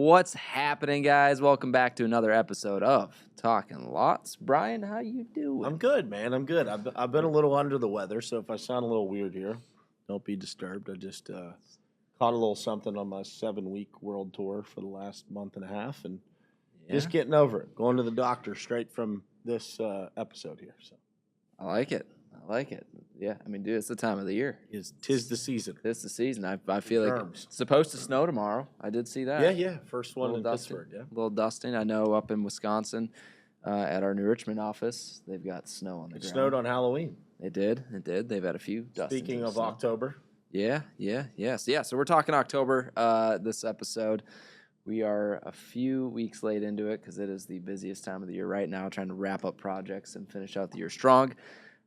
What's happening, guys? Welcome back to another episode of Talking Lots. Brian, how you doing? I'm good, man. I'm good. I've been a little under the weather, so if I sound a little weird here, don't be disturbed. I just caught a little something on my 7-week world tour for the last month and a half, and just getting over it. Going to the doctor straight from this episode here. So I like it. Yeah, I mean, dude, it's the time of the year. tis the season. It's the season. I feel like it's supposed to snow tomorrow. I did see that. Yeah. First one in Pittsburgh. Yeah, a little dusting. I know up in Wisconsin, at our New Richmond office, they've got snow on the ground. It snowed on Halloween. It did. They've had a few dustings. Speaking of October. Yeah. So we're talking October this episode. We are a few weeks late into it because it is the busiest time of the year right now, trying to wrap up projects and finish out the year strong.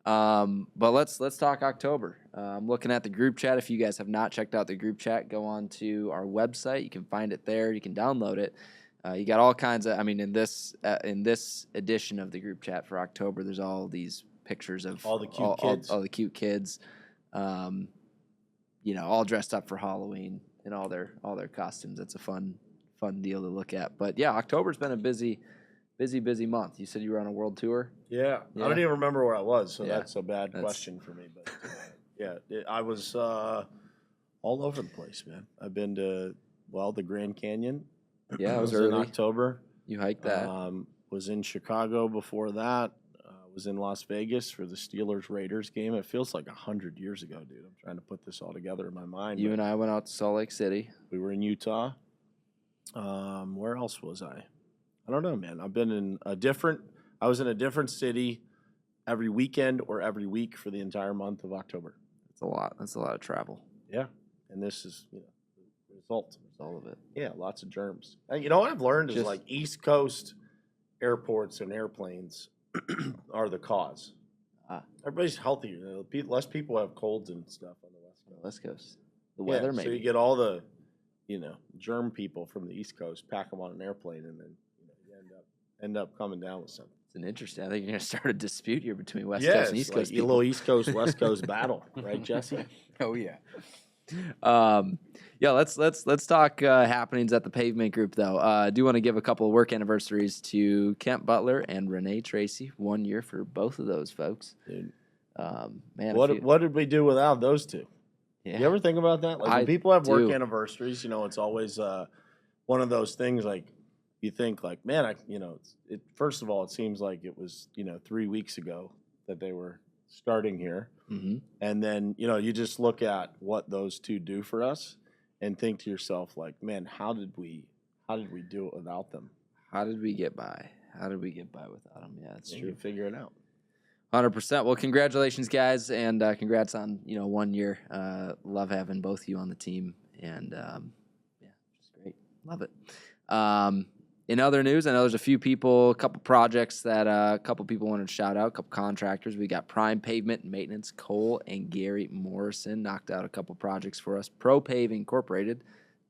But let's talk October. I'm looking at the group chat. If you guys have not checked out the group chat, go on to our website. You can find it there. You can download it. You got all kinds of. I mean, in this edition of the group chat for October, there's all these pictures of all the cute kids. All the cute kids. All dressed up for Halloween in all their costumes. It's a fun deal to look at. But yeah, October's been a busy month. You said you were on a world tour? Yeah. I don't even remember where I was, so that's a bad question for me. But I was all over the place, man. I've been to the Grand Canyon. Yeah, it was in early. October. You hiked that. Was in Chicago before that. Was in Las Vegas for the Steelers-Raiders game. It feels like 100 years ago, dude. I'm trying to put this all together in my mind. You and I went out to Salt Lake City. We were in Utah. Where else was I? I don't know, man. I was in a different city every weekend or every week for the entire month of October. That's a lot of travel. Yeah. And this is, the result. All of it. Yeah, lots of germs. And what I've learned is like East Coast airports and airplanes are the cause. Everybody's healthier. Less people have colds and stuff on the West Coast. The weather, maybe. So you get all the, germ people from the East Coast, pack them on an airplane, and then you end up coming down with something. It's an interesting. I think you're gonna start a dispute here between West Coast and East Coast. A little East Coast West Coast battle, right, Jesse? Oh yeah. Let's talk happenings at the Pavement Group, though. I do want to give a couple of work anniversaries to Kent Butler and Renee Tracy. 1 year for both of those folks. Dude. Man, what did we do without those two? Yeah. You ever think about that? Like when people have work anniversaries, it's always one of those things. Like you think, like, man, first of all, it seems like it was 3 weeks ago that they were starting here. Mm-hmm. And then, you just look at what those two do for us and think to yourself, like, man, how did we do it without them? How did we get by? Without them? Yeah, it's true. You figure it out. 100%. Well, congratulations, guys, and congrats on 1 year. Love having both of you on the team, and just great. Love it. In other news, I know there's a couple projects that a couple people wanted to shout out, a couple contractors. We got Prime Pavement and Maintenance. Cole and Gary Morrison knocked out a couple projects for us. Pro Pave Incorporated,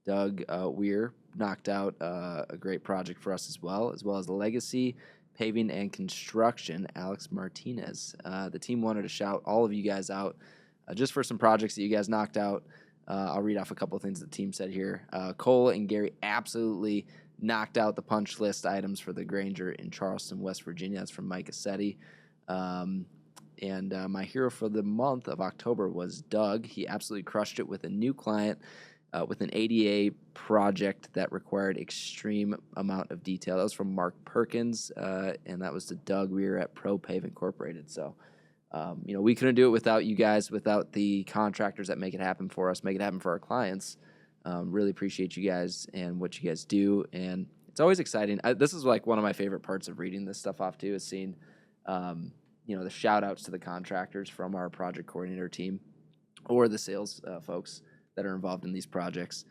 Doug Weir knocked out a great project for us as well as Legacy Paving and Construction, Alex Martinez. The team wanted to shout all of you guys out just for some projects that you guys knocked out. I'll read off a couple of things the team said here. Cole and Gary absolutely knocked out the punch list items for the Granger in Charleston, West Virginia. That's from Mike Assetti. And my hero for the month of October was Doug. He absolutely crushed it with a new client with an ADA project that required extreme amount of detail. That was from Mark Perkins, and that was to Doug. We were at Pro Pave Incorporated. So, we couldn't do it without you guys, without the contractors that make it happen for us, make it happen for our clients. Really appreciate you guys and what you guys do, and it's always exciting. This is like one of my favorite parts of reading this stuff off too, is seeing, the shout outs to the contractors from our project coordinator team or the sales folks that are involved in these projects.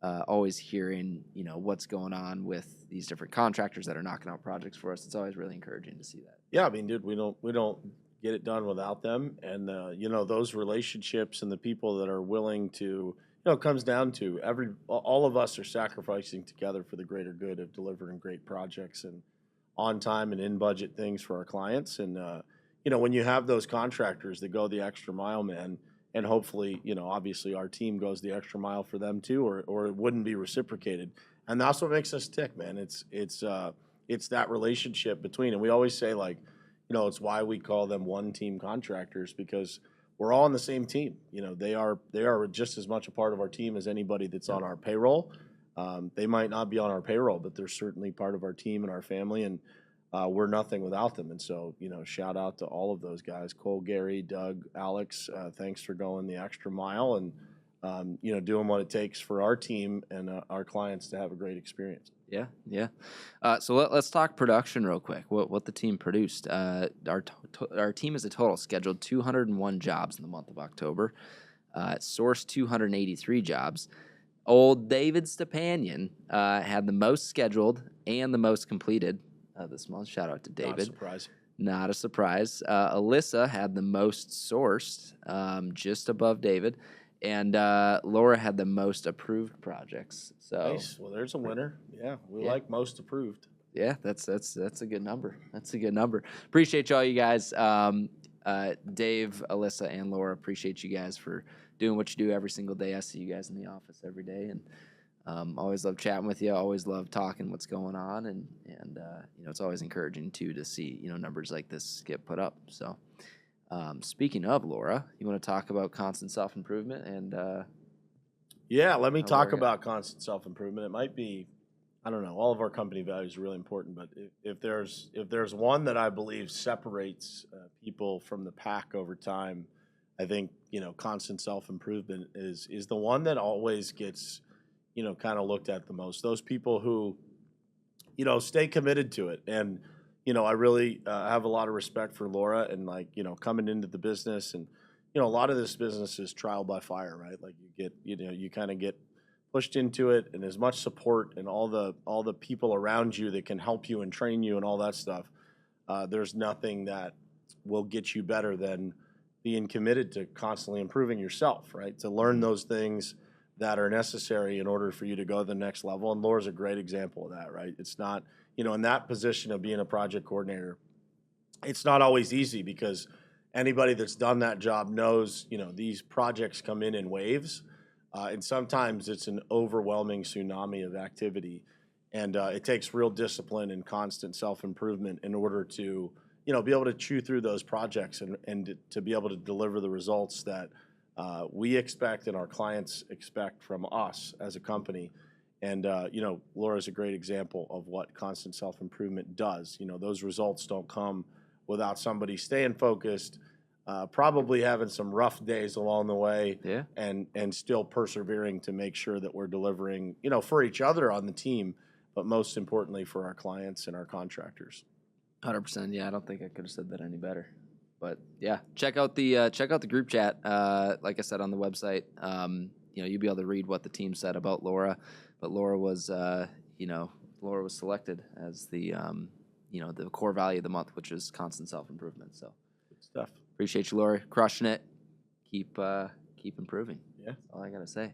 Always hearing, what's going on with these different contractors that are knocking out projects for us. It's always really encouraging to see that. Yeah, I mean, dude, we don't get it done without them, and those relationships and the people that are willing to. It comes down to all of us are sacrificing together for the greater good of delivering great projects and on time and in budget things for our clients. And, when you have those contractors that go the extra mile, man, and hopefully, obviously our team goes the extra mile for them too, or it wouldn't be reciprocated. And that's what makes us tick, man. It's that relationship between, and we always say, like, it's why we call them one team contractors, because we're all on the same team. They are just as much a part of our team as anybody that's on our payroll. They might not be on our payroll, but they're certainly part of our team and our family, and we're nothing without them. And so, shout out to all of those guys: Cole, Gary, Doug, Alex. Thanks for going the extra mile and doing what it takes for our team and our clients to have a great experience. Yeah, yeah. So let's talk production real quick. What the team produced. Our team is a total scheduled 201 jobs in the month of October. Sourced 283 jobs. Old David Stepanian had the most scheduled and the most completed this month. Shout out to David. Not a surprise. Not a surprise. Alyssa had the most sourced, just above David. And Laura had the most approved projects. So nice. Well, there's a winner. Yeah, we like most approved. Yeah, that's a good number. That's a good number. Appreciate all you guys, Dave, Alyssa, and Laura. Appreciate you guys for doing what you do every single day. I see you guys in the office every day, and always love chatting with you. Always love talking what's going on, and it's always encouraging too to see numbers like this get put up. So. Speaking of Laura, you want to talk about constant self-improvement and yeah, let me talk about constant self-improvement. It might be, I don't know, all of our company values are really important, but if there's one that I believe separates people from the pack over time, I think constant self-improvement is the one that always gets kind of looked at the most. Those people who stay committed to it. And I really have a lot of respect for Laura and coming into the business, and a lot of this business is trial by fire, right? Like you kind of get pushed into it, and as much support and all the people around you that can help you and train you and all that stuff. There's nothing that will get you better than being committed to constantly improving yourself, right? To learn those things that are necessary in order for you to go to the next level. And Laura's a great example of that, right? It's not, in that position of being a project coordinator, it's not always easy, because anybody that's done that job knows, these projects come in waves. And sometimes it's an overwhelming tsunami of activity. And it takes real discipline and constant self-improvement in order to, be able to chew through those projects and to be able to deliver the results that we expect and our clients expect from us as a company. And, Laura's a great example of what constant self-improvement does. Those results don't come without somebody staying focused, probably having some rough days along the way, and still persevering to make sure that we're delivering, for each other on the team, but most importantly for our clients and our contractors. 100%. Yeah, I don't think I could have said that any better. But yeah, check out the group chat. Like I said on the website, you'll be able to read what the team said about Laura. But Laura was selected as the the core value of the month, which is constant self-improvement. So good stuff. Appreciate you, Laura, crushing it. Keep improving. Yeah, that's all I gotta say.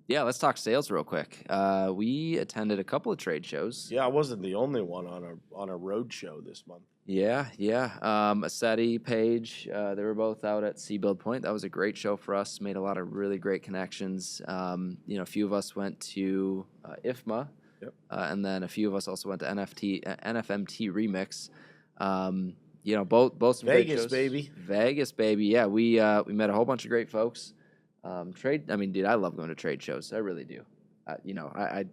Let's talk sales real quick. We attended a couple of trade shows. Yeah, I wasn't the only one on a road show this month. Yeah. Assetti, Page, they were both out at Seabuild Point. That was a great show for us. Made a lot of really great connections. A few of us went to IFMA, and then a few of us also went to NFMT Remix. Both some great shows. Vegas, baby. Yeah, we met a whole bunch of great folks. Dude, I love going to trade shows. I really do. I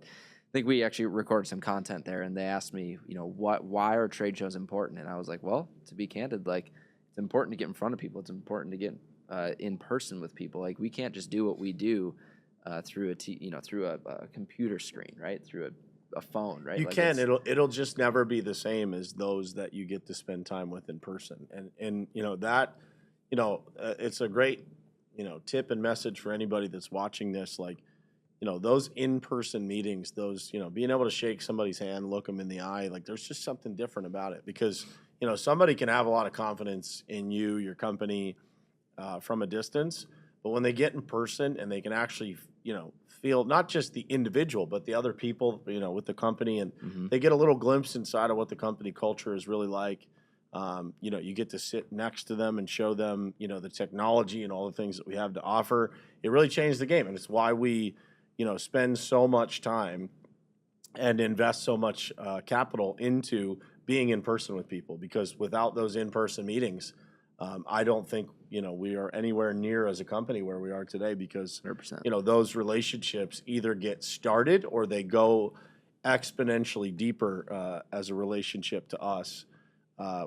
think we actually recorded some content there, and they asked me, why are trade shows important? And I was like, well, to be candid, like, it's important to get in front of people. It's important to get in person with people. Like, we can't just do what we do through a computer screen, right? Through a phone, right? You can. It'll just never be the same as those that you get to spend time with in person. And it's a great tip and message for anybody that's watching this. Like, those in-person meetings, those, being able to shake somebody's hand, look them in the eye, like, there's just something different about it, because, somebody can have a lot of confidence in you, your company, from a distance, but when they get in person and they can actually, feel not just the individual, but the other people, with the company, and they get a little glimpse inside of what the company culture is really like. You get to sit next to them and show them, the technology and all the things that we have to offer. It really changed the game, and it's why we, spend so much time and invest so much capital into being in person with people, because without those in-person meetings, I don't think we are anywhere near as a company where we are today, because 100%. Those relationships either get started or they go exponentially deeper as a relationship to us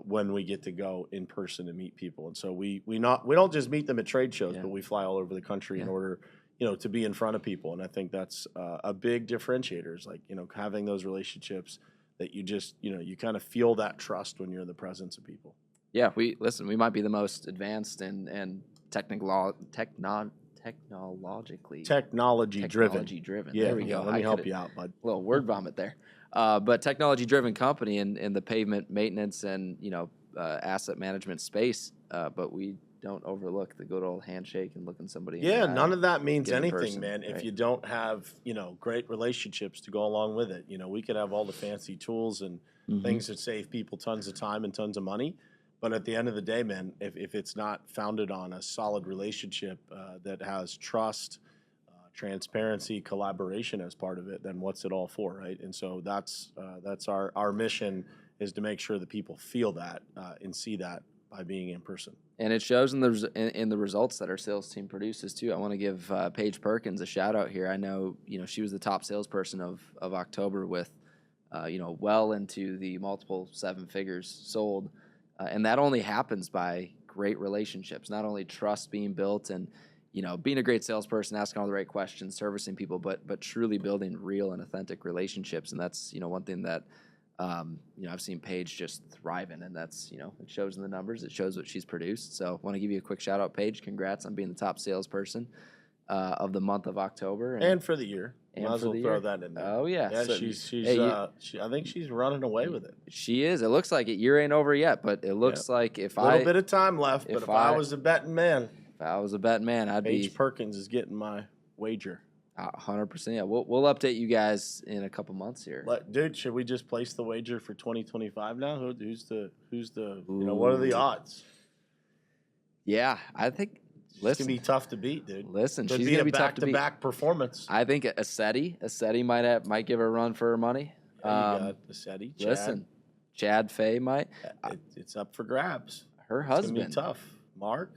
when we get to go in person and meet people. And so we don't just meet them at trade shows, Yeah. but we fly all over the country in order to be in front of people. And I think that's a big differentiator, is like having those relationships that you just you kind of feel that trust when you're in the presence of people. Yeah, we might be the most advanced and technologically Technology-driven. There we go. Let me help you out, bud. A little word vomit there. But technology-driven company in the pavement maintenance and asset management space. But we don't overlook the good old handshake and looking somebody in the eye. None of that means get in anything, person, man, right? if you don't have great relationships to go along with it. We could have all the fancy tools and things that save people tons of time and tons of money, but at the end of the day, man, if it's not founded on a solid relationship that has trust, transparency, collaboration as part of it, then what's it all for, right? And so that's our mission, is to make sure that people feel that and see that by being in person. And it shows in the results that our sales team produces too. I want to give Paige Perkins a shout out here. I know she was the top salesperson of October with well into the multiple 7 figures sold, and that only happens by great relationships. Not only trust being built and being a great salesperson, asking all the right questions, servicing people, but truly building real and authentic relationships. And that's one thing that I've seen Paige just thrive in, and that's it shows in the numbers. It shows what she's produced. So I want to give you a quick shout out, Paige. Congrats on being the top salesperson of the month of October and for the year. And might as well throw that in there. Oh yeah, yeah. So, I think she's running away with it. She is. It looks like it. Year ain't over yet, but it looks like a little bit of time left. But if I was a betting man, I'd Paige Perkins is getting my wager. 100%. Yeah, we'll update you guys in a couple months here. Dude, should we just place the wager for 2025 now? Who's the what are the odds? Yeah, I think. It's gonna be tough to beat, dude. Listen, she's gonna be tough to beat. Back-to-back performance. I think Assetti might give her a run for her money. Yeah, you got Assetti. Chad. Listen, Chad Fay might. It's up for grabs. Her husband. It's gonna be tough. Mark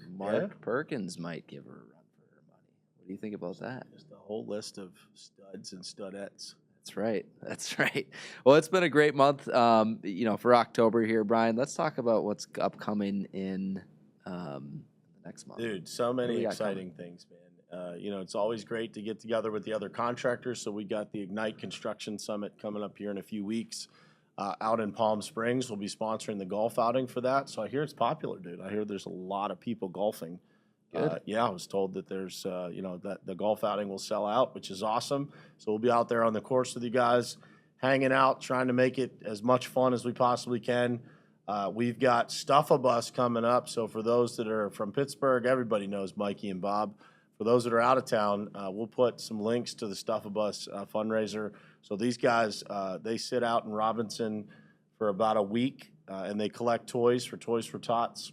Perkins might give her a run for her money. What do you think about that? Just a whole list of studs and studettes. That's right. Well, it's been a great month, for October here, Brian. Let's talk about what's upcoming in next month. Dude, so many exciting things, man. It's always great to get together with the other contractors. So we got the Ignite Construction Summit coming up here in a few weeks out in Palm Springs. We'll be sponsoring the golf outing for that. So I hear it's popular, dude. I hear there's a lot of people golfing. Good. I was told that there's, that the golf outing will sell out, which is awesome. So we'll be out there on the course with you guys, hanging out, trying to make it as much fun as we possibly can. We've got Stuff-A-Bus coming up. So for those that are from Pittsburgh, everybody knows Mikey and Bob. For those that are out of town, we'll put some links to the Stuff-A-Bus fundraiser. So these guys, they sit out in Robinson for about a week, and they collect Toys for Tots,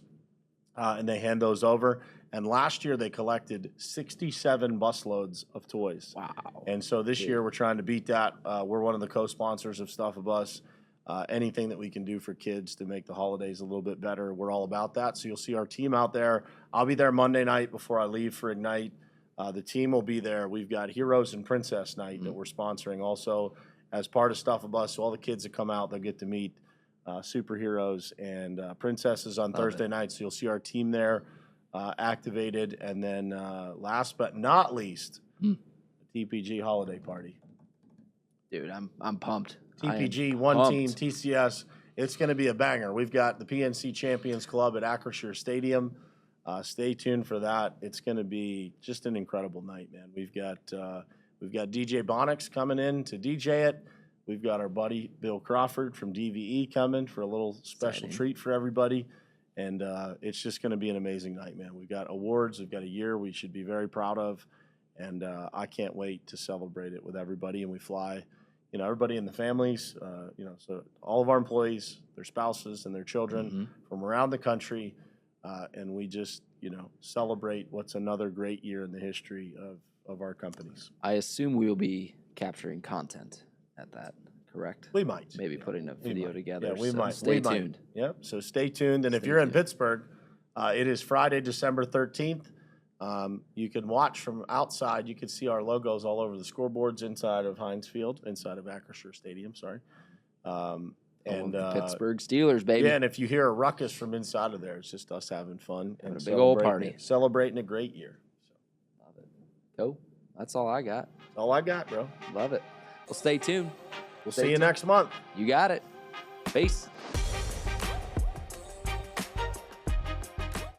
and they hand those over. And last year they collected 67 busloads of toys. Wow. And so this year we're trying to beat that. We're one of the co-sponsors of Stuff-A-Bus. Anything that we can do for kids to make the holidays a little bit better, we're all about that. So you'll see our team out there. I'll be there Monday night before I leave for Ignite. The team will be there. We've got Heroes and Princess Night that we're sponsoring also as part of Stuff-A-Bus. So all the kids that come out, they'll get to meet superheroes and princesses on Thursday night. So you'll see our team there activated. And then last but not least, the TPG holiday party. Dude, I'm pumped. TPG, one team, TCS. It's going to be a banger. We've got the PNC Champions Club at Acrisure Stadium. Stay tuned for that. It's going to be just an incredible night, man. We've got DJ Bonix coming in to DJ it. We've got our buddy Bill Crawford from DVE coming for a little special treat for everybody. And it's just going to be an amazing night, man. We've got awards. We've got a year we should be very proud of. And I can't wait to celebrate it with everybody. And we fly, everybody in the families, so all of our employees, their spouses and their children from around the country. And we just, celebrate what's another great year in the history of our companies. I assume we will be capturing content at that, correct? We might. Maybe putting a video together. Yeah, we so might. Stay we tuned. Might. Yep. So stay tuned. And if Stay you're in tuned. Pittsburgh, it is Friday, December 13th. You can watch from outside. You can see our logos all over the scoreboards inside of Heinz Field, inside of Acrisure Stadium. Sorry. And the Pittsburgh Steelers, baby. Yeah, and if you hear a ruckus from inside of there, it's just us having fun and a big old party, celebrating a great year. So. Love it. Cool. That's all I got. That's all I got, bro. Love it. Well, stay tuned. We'll see you next month. You got it. Peace.